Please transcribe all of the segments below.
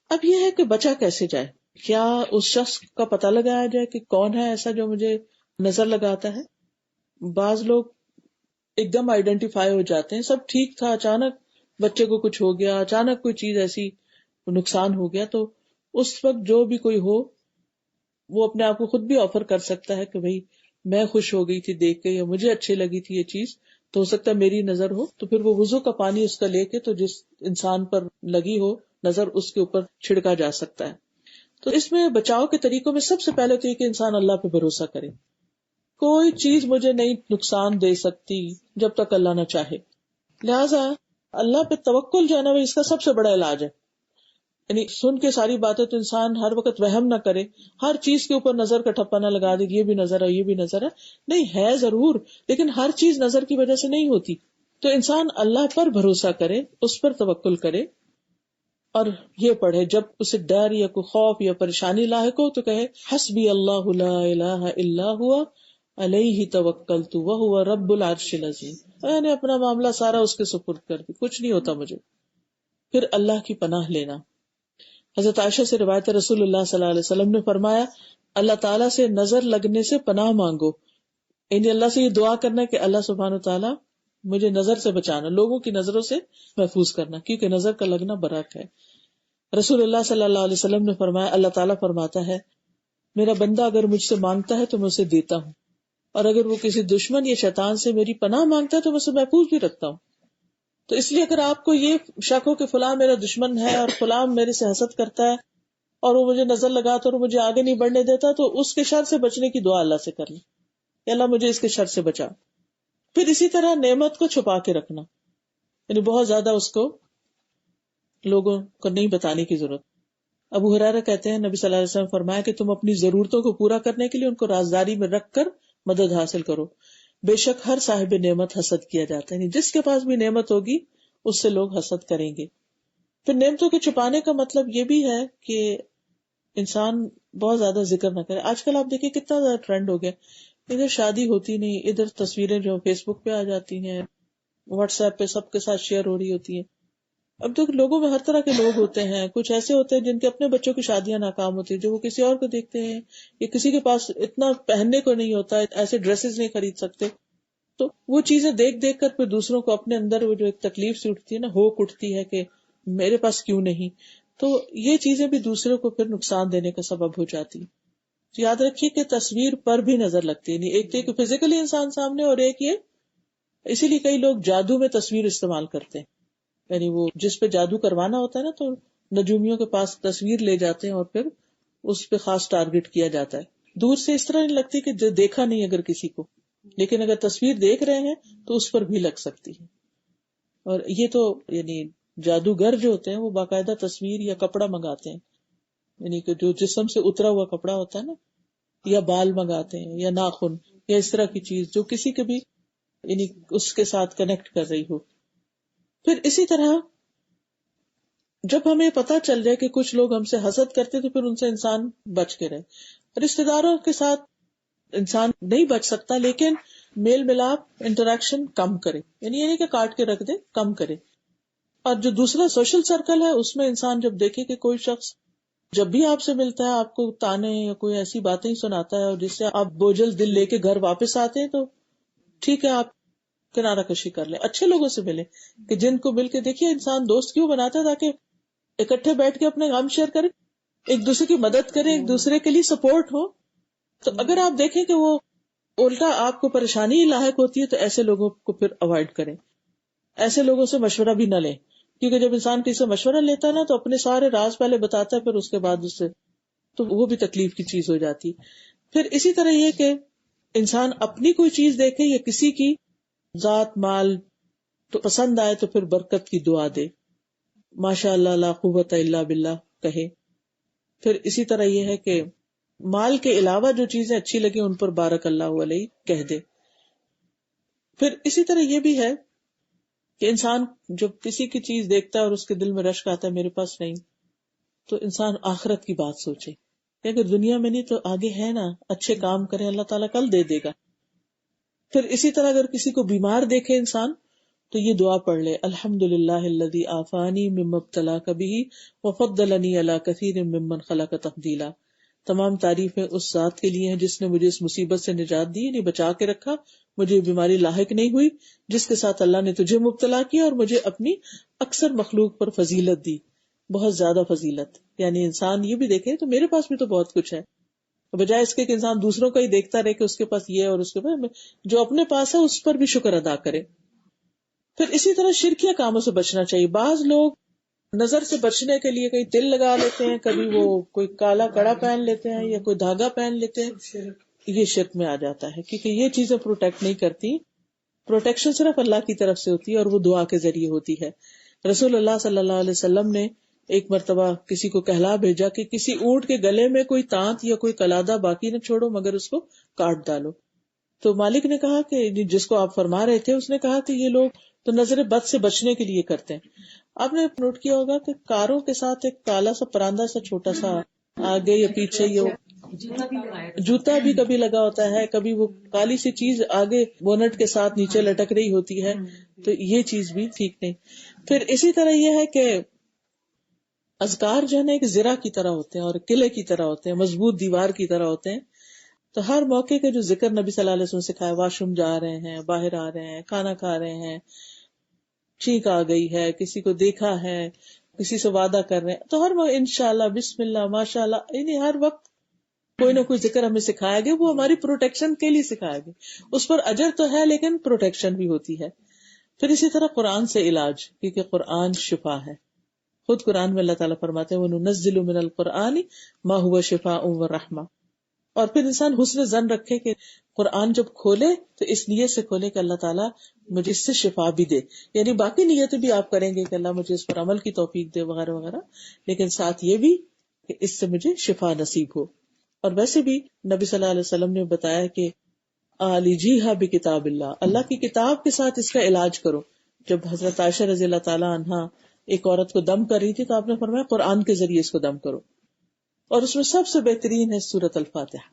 اب یہ ہے کہ بچا کیسے جائے؟ کیا اس شخص کا پتہ لگایا جائے کہ کون ہے ایسا جو مجھے نظر لگاتا ہے؟ بعض لوگ ایک دم آئیڈینٹیفائی ہو جاتے ہیں، سب ٹھیک تھا، اچانک بچے کو کچھ ہو گیا، اچانک کوئی چیز ایسی نقصان ہو گیا، تو اس وقت جو بھی کوئی ہو وہ اپنے آپ کو خود بھی آفر کر سکتا ہے کہ بھئی میں خوش ہو گئی تھی دیکھ کے، یا مجھے اچھی لگی تھی یہ چیز، تو ہو سکتا ہے میری نظر ہو، تو پھر وہ وضو کا پانی اس کا لے کے تو جس انسان پر لگی ہو نظر اس کے اوپر چھڑکا جا سکتا ہے۔ تو اس میں بچاؤ کے طریقوں میں سب سے پہلے تو یہ کہ انسان اللہ پہ بھروسہ کرے، کوئی چیز مجھے نہیں نقصان دے سکتی جب تک اللہ نہ چاہے، لہذا اللہ پہ توکل جو ہے نا اس کا سب سے بڑا علاج ہے۔ یعنی سن کے ساری باتیں تو انسان ہر وقت وہم نہ کرے، ہر چیز کے اوپر نظر کا ٹھپا نہ لگا دے، یہ بھی نظر ہے یہ بھی نظر ہے، نہیں ہے ضرور، لیکن ہر چیز نظر کی وجہ سے نہیں ہوتی۔ تو انسان اللہ پر بھروسہ کرے، اس پر توکل کرے، اور یہ پڑھے جب اسے ڈر یا کوئی خوف یا پریشانی لاحق ہو تو کہے حسبی اللہ لا الہ الا ہوا علیہ توکلت وہو رب العرش العظیم، میں نے اپنا معاملہ سارا اس کے سپرد کر دی، کچھ نہیں ہوتا مجھے۔ پھر اللہ کی پناہ لینا۔ حضرت عائشہ سے روایت رسول اللہ صلی اللہ علیہ وسلم نے فرمایا اللہ تعالیٰ سے نظر لگنے سے پناہ مانگو، یعنی اللہ سے یہ دعا کرنا کہ اللہ سبحانہ وتعالیٰ مجھے نظر سے بچانا، لوگوں کی نظروں سے محفوظ کرنا، کیونکہ نظر کا لگنا برحق ہے۔ رسول اللہ صلی اللہ علیہ وسلم نے فرمایا اللہ تعالیٰ فرماتا ہے میرا بندہ اگر مجھ سے مانگتا ہے تو میں اسے دیتا ہوں، اور اگر وہ کسی دشمن یا شیطان سے میری پناہ مانگتا ہے تو میں اسے محفوظ بھی رکھتا ہوں۔ تو اس لیے اگر آپ کو یہ شک ہو کہ فلاں میرا دشمن ہے اور فلاں میرے سے حسد کرتا ہے اور وہ مجھے نظر لگاتا اور مجھے آگے نہیں بڑھنے دیتا، تو اس کے شر سے بچنے کی دعا اللہ سے کر لیں کہ اللہ مجھے اس کے شر سے بچا۔ پھر اسی طرح نعمت کو چھپا کے رکھنا، یعنی بہت زیادہ اس کو لوگوں کو نہیں بتانے کی ضرورت۔ ابو ہریرہ کہتے ہیں نبی صلی اللہ علیہ وسلم فرمایا کہ تم اپنی ضرورتوں کو پورا کرنے کے لیے ان کو رازداری میں رکھ کر مدد حاصل کرو، بے شک ہر صاحب نعمت حسد کیا جاتا ہے، یعنی جس کے پاس بھی نعمت ہوگی اس سے لوگ حسد کریں گے۔ پھر نعمتوں کے چھپانے کا مطلب یہ بھی ہے کہ انسان بہت زیادہ ذکر نہ کرے۔ آج کل آپ دیکھیں کتنا زیادہ ٹرینڈ ہو گیا، ادھر شادی ہوتی نہیں، ادھر تصویریں جو فیس بک پہ آ جاتی ہیں، واٹس ایپ پہ سب کے ساتھ شیئر ہو رہی ہوتی ہیں۔ اب تو لوگوں میں ہر طرح کے لوگ ہوتے ہیں، کچھ ایسے ہوتے ہیں جن کے اپنے بچوں کی شادیاں ناکام ہوتی ہیں، جو وہ کسی اور کو دیکھتے ہیں، یا کسی کے پاس اتنا پہننے کو نہیں ہوتا، ایسے ڈریسز نہیں خرید سکتے، تو وہ چیزیں دیکھ دیکھ کر پھر دوسروں کو اپنے اندر وہ جو ایک تکلیف سی اٹھتی ہے نا، ہوک اٹھتی ہے کہ میرے پاس کیوں نہیں، تو یہ چیزیں بھی دوسروں کو پھر نقصان دینے کا سبب ہو جاتی۔ تو یاد رکھیے کہ تصویر پر بھی نظر لگتی ہے، ایک تو ایک فزیکلی انسان سامنے، اور ایک یہ اسی لیے کئی لوگ جادو میں تصویر استعمال کرتے ہیں، یعنی وہ جس پہ جادو کروانا ہوتا ہے نا تو نجومیوں کے پاس تصویر لے جاتے ہیں اور پھر اس پہ خاص ٹارگٹ کیا جاتا ہے۔ دور سے اس طرح نہیں لگتی کہ جو دیکھا نہیں اگر کسی کو، لیکن اگر تصویر دیکھ رہے ہیں تو اس پر بھی لگ سکتی ہے۔ اور یہ تو یعنی جادوگر جو ہوتے ہیں وہ باقاعدہ تصویر یا کپڑا منگاتے ہیں، یعنی کہ جو جسم سے اترا ہوا کپڑا ہوتا ہے نا، یا بال منگاتے ہیں یا ناخن یا اس طرح کی چیز جو کسی کے بھی یعنی اس کے ساتھ کنیکٹ کر رہی ہو۔ پھر اسی طرح جب ہمیں پتہ چل جائے کہ کچھ لوگ ہم سے حسد کرتے تو پھر ان سے انسان بچ کے رہے۔ رشتے داروں کے ساتھ انسان نہیں بچ سکتا، لیکن میل ملاپ انٹریکشن کم کرے، یعنی یہ نہیں کہ کاٹ کے رکھ دے، کم کرے۔ اور جو دوسرا سوشل سرکل ہے اس میں انسان جب دیکھے کہ کوئی شخص جب بھی آپ سے ملتا ہے آپ کو تانے یا کوئی ایسی باتیں سناتا ہے اور جس سے آپ بوجھل دل لے کے گھر واپس آتے ہیں، تو ٹھیک ہے آپ کنارہ کشی کر لیں، اچھے لوگوں سے ملیں، کہ جن کو مل کے دیکھیے انسان دوست کیوں بناتا ہے، تاکہ اکٹھے بیٹھ کے اپنے غم شیئر کریں، ایک دوسرے کی مدد کریں، ایک دوسرے کے لیے سپورٹ ہو۔ تو اگر آپ دیکھیں کہ وہ الٹا آپ کو پریشانی لاحق ہوتی ہے تو ایسے لوگوں کو پھر اوائڈ کریں، ایسے لوگوں سے مشورہ بھی نہ لیں، کیونکہ جب انسان کسی سے مشورہ لیتا ہے نا تو اپنے سارے راز پہلے بتاتا ہے، پھر اس کے بعد اس سے تو وہ بھی تکلیف کی چیز ہو جاتی۔ پھر اسی طرح یہ کہ انسان اپنی کوئی چیز دیکھے یا کسی کی ذات مال تو پسند آئے تو پھر برکت کی دعا دے، ماشاء اللہ لا قوت الا باللہ کہے۔ پھر اسی طرح یہ ہے کہ مال کے علاوہ جو چیزیں اچھی لگیں ان پر بارک اللہ علیہ کہہ دے۔ پھر اسی طرح یہ بھی ہے کہ انسان جب کسی کی چیز دیکھتا ہے اور اس کے دل میں رشک آتا ہے میرے پاس نہیں، تو انسان آخرت کی بات سوچے کہ اگر دنیا میں نہیں تو آگے ہے نا، اچھے کام کرے، اللہ تعالیٰ کل دے دے گا۔ پھر اسی طرح اگر کسی کو بیمار دیکھے انسان تو یہ دعا پڑھ لے، الحمدللہ الذی عافانی مما ابتلاک بہ وفضلنی علی کثیر ممن خلق تفضیلا. تمام تعریفیں اس ذات کے لیے ہیں جس نے مجھے اس مصیبت سے نجات دی، یعنی بچا کے رکھا، مجھے بیماری لاحق نہیں ہوئی، جس کے ساتھ اللہ نے تجھے مبتلا کیا اور مجھے اپنی اکثر مخلوق پر فضیلت دی، بہت زیادہ فضیلت. یعنی انسان یہ بھی دیکھے تو میرے پاس بھی تو بہت کچھ ہے، بجائے اس کے کہ انسان دوسروں کا ہی دیکھتا رہے کہ اس کے پاس یہ اور اس کے پاس، جو اپنے پاس ہے اس پر بھی شکر ادا کرے. پھر اسی طرح شرکیہ کاموں سے بچنا چاہیے. بعض لوگ نظر سے بچنے کے لیے کہیں تل لگا لیتے ہیں، کبھی وہ کوئی کالا کڑا پہن لیتے ہیں یا کوئی دھاگا پہن لیتے ہیں، یہ شرک میں آ جاتا ہے، کیونکہ یہ چیزیں پروٹیکٹ نہیں کرتی. پروٹیکشن صرف اللہ کی طرف سے ہوتی ہے اور وہ دعا کے ذریعے ہوتی ہے. رسول اللہ صلی اللہ علیہ وسلم نے ایک مرتبہ کسی کو کہلا بھیجا کہ کسی اونٹ کے گلے میں کوئی تانت یا کوئی کلادہ باقی نہ چھوڑو مگر اس کو کاٹ ڈالو. تو مالک نے کہا کہ جس کو آپ فرما رہے تھے، اس نے کہا کہ یہ لوگ تو نظر بد سے بچنے کے لیے کرتے ہیں. آپ نے نوٹ کیا ہوگا کہ کاروں کے ساتھ ایک کالا سا پراندہ سا چھوٹا سا آگے یا پیچھے جوتا بھی کبھی لگا ہوتا ہے، کبھی وہ کالی سی چیز آگے بونٹ کے ساتھ نیچے لٹک رہی ہوتی ہے، تو یہ چیز بھی ٹھیک نہیں. پھر اسی طرح یہ ہے کہ اذکار جو ہے نا ایک زرہ کی طرح ہوتے ہیں اور قلعے کی طرح ہوتے ہیں، مضبوط دیوار کی طرح ہوتے ہیں. تو ہر موقع کے جو ذکر نبی صلی اللہ علیہ وسلم نے سکھایا، واش روم جا رہے ہیں، باہر آ رہے ہیں، کھانا کھا رہے ہیں، چھینک آ گئی ہے، کسی کو دیکھا ہے، کسی سے وعدہ کر رہے ہیں، تو ہر وقت انشاءاللہ، بسم اللہ، ماشاء اللہ، یعنی ہر وقت کوئی نہ کوئی ذکر ہمیں سکھایا گیا. وہ ہماری پروٹیکشن کے لیے سکھایا گیا، اس پر اجر تو ہے لیکن پروٹیکشن بھی ہوتی ہے. پھر اسی طرح قرآن سے علاج، کیونکہ قرآن شفا ہے. خود قرآن میں اللہ تعالیٰ فرماتے ہیں وَنُنَزِّلُ مِنَ الْقُرْآنِ مَا هُوَ شِفَاءٌ وَرَحْمَةٌ. اور پھر انسان حسن ظن رکھے کہ قرآن جب کھولے تو اس نیت سے کھولے کہ اللہ تعالیٰ مجھے اس سے شفا بھی دے. یعنی باقی نیتیں بھی آپ کریں گے کہ اللہ مجھے اس پر عمل کی توفیق دے وغیرہ وغیرہ، لیکن ساتھ یہ بھی کہ اس سے مجھے شفا نصیب ہو. اور ویسے بھی نبی صلی اللہ علیہ وسلم نے بتایا کہ عالجیھا بکتاب اللہ، اللہ کی کتاب کے ساتھ اس کا علاج کرو. جب حضرت عائشہ رضی اللہ تعالیٰ عنہا ایک عورت کو دم کر رہی تھی تو آپ نے فرمایا قرآن کے ذریعے اس کو دم کرو، اور اس میں سب سے بہترین ہے سورۃ الفاتحہ.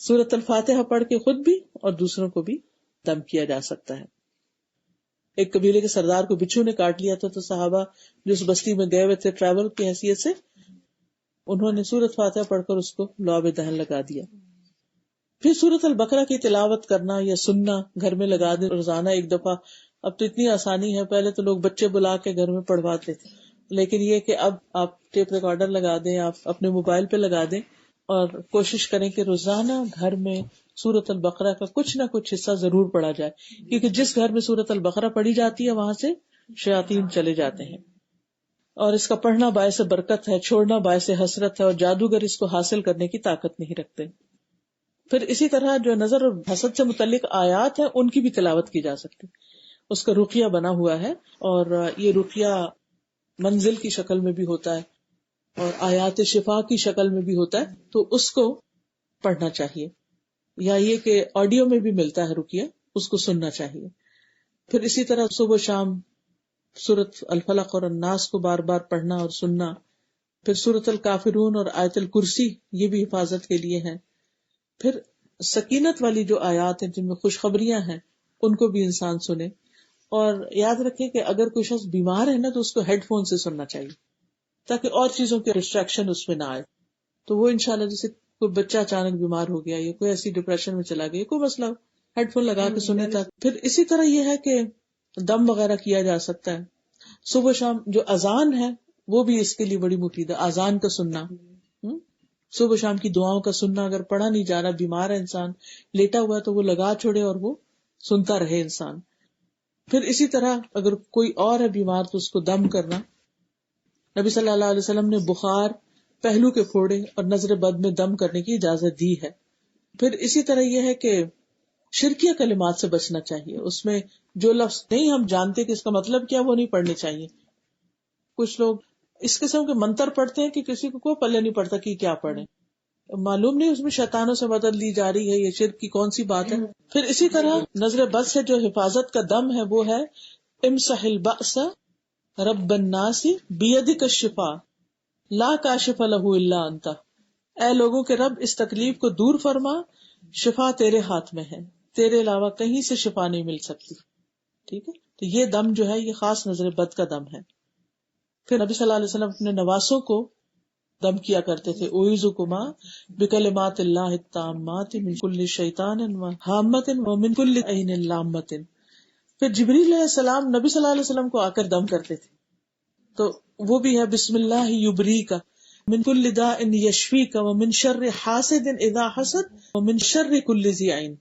سورۃ الفاتحہ پڑھ کے خود بھی اور دوسروں کو بھی دم کیا جا سکتا ہے. ایک قبیلے کے سردار کو بچھو نے کاٹ لیا تھا، تو صحابہ جو اس بستی میں گئے ہوئے تھے ٹریول کی حیثیت سے، انہوں نے سورۃ فاتحہ پڑھ کر اس کو لعاب دہن لگا دیا. پھر سورۃ البقرہ کی تلاوت کرنا یا سننا، گھر میں لگا دیں روزانہ ایک دفعہ. اب تو اتنی آسانی ہے، پہلے تو لوگ بچے بلا کے گھر میں پڑھواتے تھے، لیکن یہ کہ اب آپ ٹیپ ریکارڈر لگا دیں، آپ اپنے موبائل پہ لگا دیں اور کوشش کریں کہ روزانہ گھر میں سورۃ البقرہ کا کچھ نہ کچھ حصہ ضرور پڑھا جائے، کیونکہ جس گھر میں سورۃ البقرہ پڑھی جاتی ہے وہاں سے شیاطین چلے جاتے ہیں. اور اس کا پڑھنا باعث برکت ہے، چھوڑنا باعث حسرت ہے، اور جادوگر اس کو حاصل کرنے کی طاقت نہیں رکھتے. پھر اسی طرح جو نظر اور حسد سے متعلق آیات ہیں ان کی بھی تلاوت کی جا سکتی. اس کا رقیہ بنا ہوا ہے، اور یہ رقیہ منزل کی شکل میں بھی ہوتا ہے اور آیات شفا کی شکل میں بھی ہوتا ہے، تو اس کو پڑھنا چاہیے. یا یہ کہ آڈیو میں بھی ملتا ہے رقیہ، اس کو سننا چاہیے. پھر اسی طرح صبح و شام سورۃ الفلق اور الناس کو بار بار پڑھنا اور سننا. پھر سورۃ الکافرون اور آیت الکرسی، یہ بھی حفاظت کے لیے ہیں. پھر سکینت والی جو آیات ہیں جن میں خوشخبریاں ہیں ان کو بھی انسان سنے. اور یاد رکھیں کہ اگر کوئی شخص بیمار ہے نا تو اس کو ہیڈ فون سے سننا چاہیے تاکہ اور چیزوں کی ڈسٹریکشن اس میں نہ آئے. تو وہ انشاءاللہ جیسے کوئی بچہ اچانک بیمار ہو گیا یا کوئی ایسی ڈپریشن میں چلا گیا، کوئی مسئلہ، ہیڈ فون لگا کے سنے تھا. پھر اسی طرح یہ ہے کہ دم وغیرہ کیا جا سکتا ہے. صبح شام جو اذان ہے وہ بھی اس کے لیے بڑی مفید ہے، اذان کا سننا. صبح شام کی دعاؤں کا سننا، اگر پڑھا نہیں جا رہا، بیمار ہے انسان، لیٹا ہوا ہے، تو وہ لگا چھوڑے اور وہ سنتا رہے انسان. پھر اسی طرح اگر کوئی اور ہے بیمار تو اس کو دم کرنا. نبی صلی اللہ علیہ وسلم نے بخار، پہلو کے پھوڑے اور نظر بد میں دم کرنے کی اجازت دی ہے. پھر اسی طرح یہ ہے کہ شرکیہ کلمات سے بچنا چاہیے. اس میں جو لفظ نہیں ہم جانتے کہ اس کا مطلب کیا، وہ نہیں پڑھنے چاہیے. کچھ لوگ اس قسم کے منتر پڑھتے ہیں کہ کسی کو کوئی پلے نہیں پڑتا کہ کیا پڑھے، معلوم نہیں اس میں شیطانوں سے مدد لی جا رہی ہے، یہ شرک کی کون سی بات ہے. پھر اسی طرح نظر بد سے جو حفاظت کا دم ہے وہ ہے امسح البأس رب الناس بیدک الشفا لا کاشف لہ الا انت. اے لوگوں کے رب، اس تکلیف کو دور فرما، شفا تیرے ہاتھ میں ہے، تیرے علاوہ کہیں سے شفا نہیں مل سکتی. ٹھیک ہے. تو یہ دم جو ہے یہ خاص نظر بد کا دم ہے. پھر نبی صلی اللہ علیہ وسلم اپنے نواسوں کو دم کیا کرتے تھے. اعوذکما بکلمات اللہ التامات من کل شیطان وہامۃ ومن کل عین لامۃ. پھر جبریل علیہ السلام نبی صلی اللہ علیہ وسلم کو آ کر دم کرتے تھے, تو وہ بھی ہے بسم اللہ یبریک من کل داء یشفیک ومن شر حاسد اذا حسد ومن شر کل ذی عین.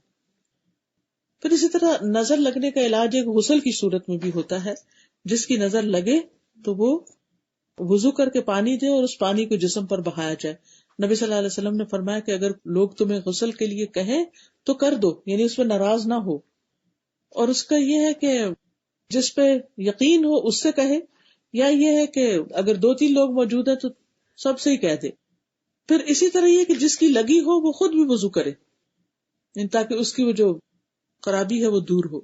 پھر اسی طرح نظر لگنے کا علاج ایک غسل کی صورت میں بھی ہوتا ہے. جس کی نظر لگے تو وہ وضو کر کے پانی دے اور اس پانی کو جسم پر بہایا جائے. نبی صلی اللہ علیہ وسلم نے فرمایا کہ اگر لوگ تمہیں غسل کے لیے کہیں تو کر دو, یعنی اس پہ ناراض نہ ہو. اور اس کا یہ ہے کہ جس پہ یقین ہو اس سے کہے, یا یہ ہے کہ اگر 2-3 لوگ موجود ہیں تو سب سے ہی کہہ دے. پھر اسی طرح یہ کہ جس کی لگی ہو وہ خود بھی وضو کرے, تاکہ اس کی وہ جو خرابی ہے وہ دور ہو.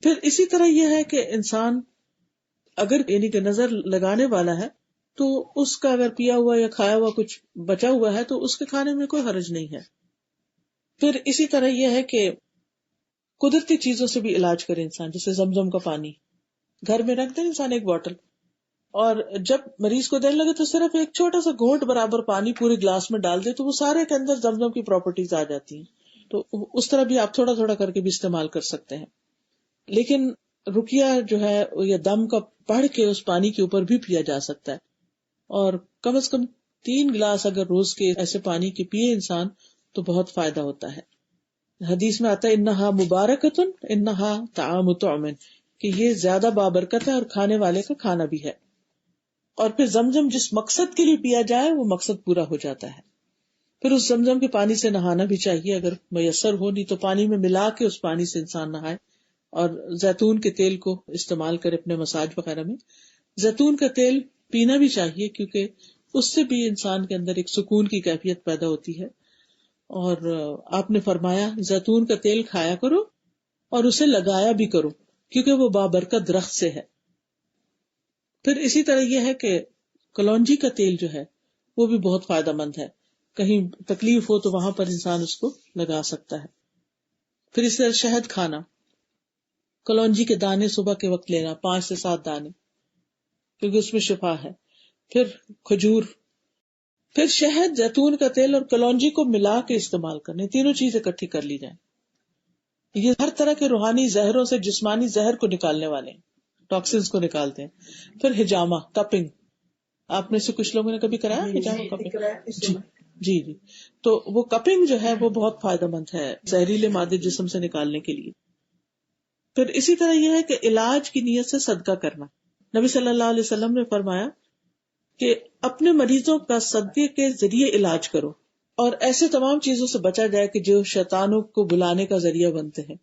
پھر اسی طرح یہ ہے کہ انسان اگر یعنی کہ نظر لگانے والا ہے تو اس کا اگر پیا ہوا یا کھایا ہوا کچھ بچا ہوا ہے تو اس کے کھانے میں کوئی حرج نہیں ہے. پھر اسی طرح یہ ہے کہ قدرتی چیزوں سے بھی علاج کرے انسان, جیسے زمزم کا پانی گھر میں رکھ دے انسان ایک بوٹل, اور جب مریض کو دینے لگے تو صرف ایک چھوٹا سا گھونٹ برابر پانی پورے گلاس میں ڈال دے تو وہ سارے کے اندر زمزم کی پراپرٹیز آ جاتی ہیں. تو اس طرح بھی آپ تھوڑا تھوڑا کر کے بھی استعمال کر سکتے ہیں. لیکن رقیہ جو ہے یا دم کا پڑھ کے اس پانی کے اوپر بھی پیا جا سکتا ہے, اور کم از کم 3 گلاس اگر روز کے ایسے پانی کے پیے انسان تو بہت فائدہ ہوتا ہے. حدیث میں آتا ہے انہا مبارکتن انہا طعام طعمن, کہ یہ زیادہ بابرکت ہے اور کھانے والے کا کھانا بھی ہے. اور پھر زمزم جس مقصد کے لیے پیا جائے وہ مقصد پورا ہو جاتا ہے. پھر اس زمزم کے پانی سے نہانا بھی چاہیے اگر میسر ہو, نہیں تو پانی میں ملا کے اس پانی سے انسان نہائے. اور زیتون کے تیل کو استعمال کرے اپنے مساج وغیرہ میں. زیتون کا تیل پینا بھی چاہیے کیونکہ اس سے بھی انسان کے اندر ایک سکون کی کیفیت پیدا ہوتی ہے. اور آپ نے فرمایا زیتون کا تیل کھایا کرو اور اسے لگایا بھی کرو کیونکہ وہ بابرکت درخت سے ہے. پھر اسی طرح یہ ہے کہ کلونجی کا تیل جو ہے وہ بھی بہت فائدہ مند ہے. کہیں تکلیف ہو تو وہاں پر انسان اس کو لگا سکتا ہے. پھر اس طرح شہد کھانا, کلونجی کے دانے صبح کے وقت لینا 5 سے 7 دانے, کیونکہ اس میں شفا ہے. پھر کھجور, پھر شہد, زیتون کا تیل اور کلونجی کو ملا کے استعمال کرنے, تینوں چیزیں اکٹھی کر لی جائیں. یہ ہر طرح کے روحانی زہروں سے جسمانی زہر کو نکالنے والے ہیں, ٹاکسنز کو نکالتے ہیں. پھر ہجامہ, کپنگ, آپ میں سے کچھ لوگوں نے کبھی کرایا ہجامہ کپنگ؟ جی, تو وہ کپنگ جو ہے وہ بہت فائدہ مند ہے زہریلے مادے جسم سے نکالنے کے لیے. پھر اسی طرح یہ ہے کہ علاج کی نیت سے صدقہ کرنا. نبی صلی اللہ علیہ وسلم نے فرمایا کہ اپنے مریضوں کا صدقے کے ذریعے علاج کرو, اور ایسے تمام چیزوں سے بچا جائے کہ جو شیطانوں کو بلانے کا ذریعہ بنتے ہیں.